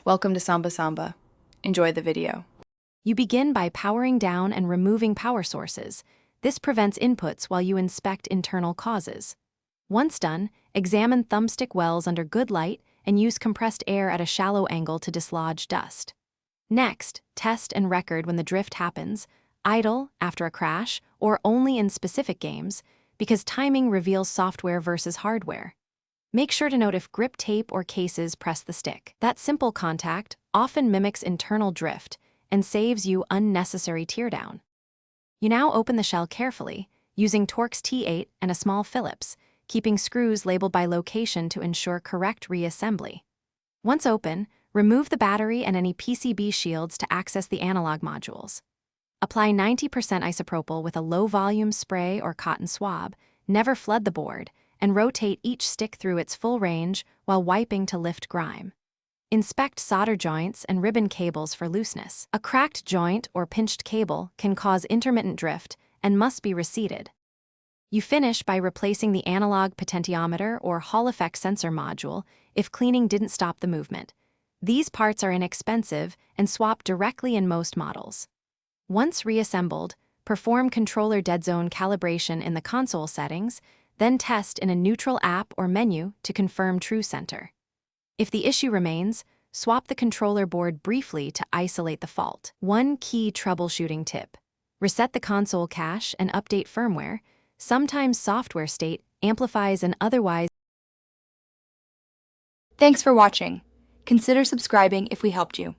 Welcome to Samba Samba. Enjoy the video. You begin by powering down and removing power sources. This prevents inputs while you inspect internal causes. Once done, examine thumbstick wells under good light and use compressed air at a shallow angle to dislodge dust. Next, test and record when the drift happens, idle after a crash, or only in specific games, because timing reveals software versus hardware. Make sure to note if grip tape or cases press the stick. That simple contact often mimics internal drift and saves you unnecessary teardown. You now open the shell carefully, using Torx T8 and a small Phillips, keeping screws labeled by location to ensure correct reassembly. Once open, remove the battery and any PCB shields to access the analog modules. Apply 90% isopropyl with a low-volume spray or cotton swab, never flood the board, and rotate each stick through its full range while wiping to lift grime. Inspect solder joints and ribbon cables for looseness. A cracked joint or pinched cable can cause intermittent drift and must be reseated. You finish by replacing the analog potentiometer or Hall effect sensor module if cleaning didn't stop the movement. These parts are inexpensive and swap directly in most models. Once reassembled, perform controller dead zone calibration in the console settings, then test in a neutral app or menu to confirm true center. If the issue remains, swap the controller board briefly to isolate the fault. One key troubleshooting tip: reset the console cache and update firmware. Sometimes software state amplifies an otherwise. Thanks for watching. Consider subscribing if we helped you.